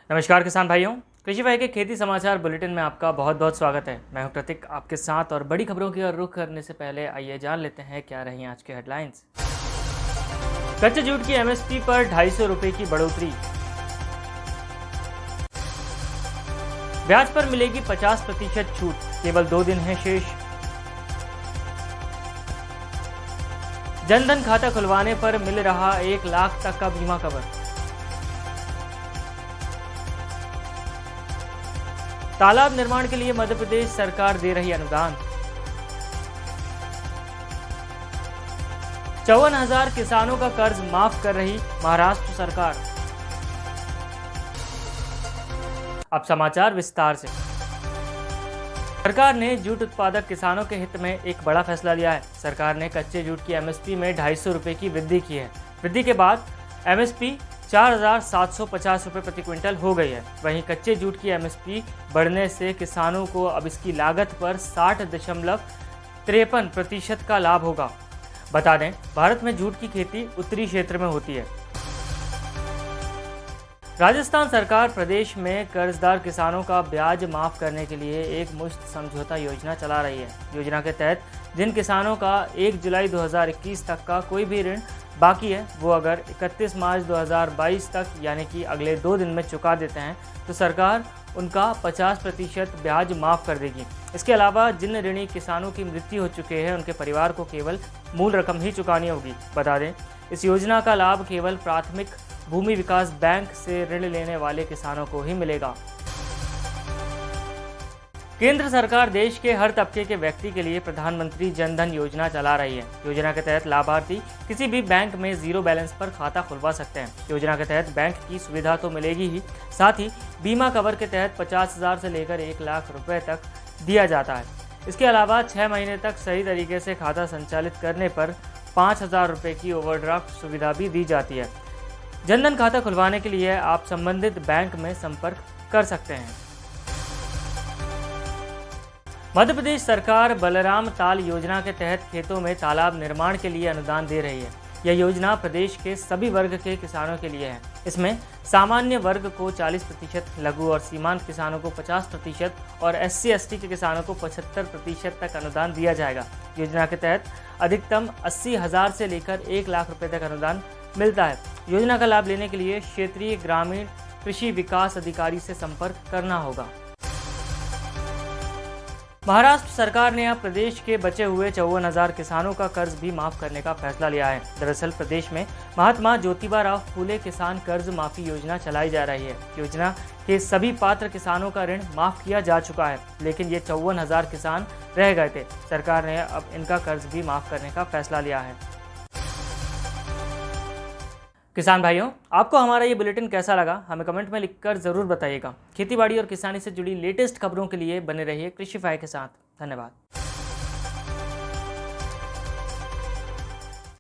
नमस्कार किसान भाइयों, कृषि भाई के खेती समाचार बुलेटिन में आपका बहुत बहुत स्वागत है। मैं हूं प्रतीक आपके साथ और बड़ी खबरों की ओर रुख करने से पहले आइए जान लेते हैं क्या रही आज के हेडलाइंस। कच्चे जूट की एमएसपी पर 250 रुपए की बढ़ोतरी। ब्याज पर मिलेगी 50% छूट, केवल 2 दिन है शेष। जनधन खाता खुलवाने पर मिल रहा 1 लाख तक का बीमा कवर। तालाब निर्माण के लिए मध्य प्रदेश सरकार दे रही अनुदान। 54,000 किसानों का कर्ज माफ कर रही महाराष्ट्र सरकार। अब समाचार विस्तार से। सरकार ने जूट उत्पादक किसानों के हित में एक बड़ा फैसला लिया है। सरकार ने कच्चे जूट की एमएसपी में 250 रुपए की वृद्धि की है। वृद्धि के बाद एमएसपी 4,750 रुपये प्रति क्विंटल हो गई है। वहीं कच्चे जूट की एमएसपी बढ़ने से किसानों को अब इसकी लागत पर 60.53% का लाभ होगा। बता दें, भारत में जूट की खेती उत्तरी क्षेत्र में होती है। राजस्थान सरकार प्रदेश में कर्जदार किसानों का ब्याज माफ करने के लिए एक मुश्त समझौता योजना चला रही है। योजना के तहत जिन किसानों का 1 जुलाई 2021 तक का कोई भी ऋण बाकी है, वो अगर 31 मार्च 2022 तक यानी कि अगले 2 दिन में चुका देते हैं तो सरकार उनका 50% ब्याज माफ़ कर देगी। इसके अलावा जिन ऋणी किसानों की मृत्यु हो चुके हैं उनके परिवार को केवल मूल रकम ही चुकानी होगी। बता दें, इस योजना का लाभ केवल प्राथमिक भूमि विकास बैंक से ऋण लेने वाले किसानों को ही मिलेगा। केंद्र सरकार देश के हर तबके के व्यक्ति के लिए प्रधानमंत्री जन धन योजना चला रही है। योजना के तहत लाभार्थी किसी भी बैंक में जीरो बैलेंस पर खाता खुलवा सकते हैं। योजना के तहत बैंक की सुविधा तो मिलेगी ही, साथ ही बीमा कवर के तहत 50,000 से लेकर 1 लाख रुपए तक दिया जाता है। इसके अलावा 6 महीने तक सही तरीके से खाता संचालित करने पर 5,000 रुपये की ओवरड्राफ्ट सुविधा भी दी जाती है। जनधन खाता खुलवाने के लिए आप संबंधित बैंक में संपर्क कर सकते हैं। मध्य प्रदेश सरकार बलराम ताल योजना के तहत खेतों में तालाब निर्माण के लिए अनुदान दे रही है। यह योजना प्रदेश के सभी वर्ग के किसानों के लिए है। इसमें सामान्य वर्ग को 40%, लघु और सीमांत किसानों को 50% और SC/ST के किसानों को 75% तक अनुदान दिया जाएगा। योजना के तहत अधिकतम 80,000 से लेकर 1 लाख रुपए तक अनुदान मिलता है। योजना का लाभ लेने के लिए क्षेत्रीय ग्रामीण कृषि विकास अधिकारी से संपर्क करना होगा। महाराष्ट्र सरकार ने अब प्रदेश के बचे हुए 54,000 किसानों का कर्ज भी माफ करने का फैसला लिया है। दरअसल प्रदेश में महात्मा ज्योतिबा राव फूले किसान कर्ज माफी योजना चलाई जा रही है। योजना के सभी पात्र किसानों का ऋण माफ किया जा चुका है, लेकिन ये 54,000 किसान रह गए थे। सरकार ने अब इनका कर्ज भी माफ करने का फैसला लिया है। किसान भाइयों, आपको हमारा ये बुलेटिन कैसा लगा हमें कमेंट में लिखकर ज़रूर बताइएगा। खेतीबाड़ी और किसानी से जुड़ी लेटेस्ट खबरों के लिए बने रहिए कृषि फाई के साथ। धन्यवाद।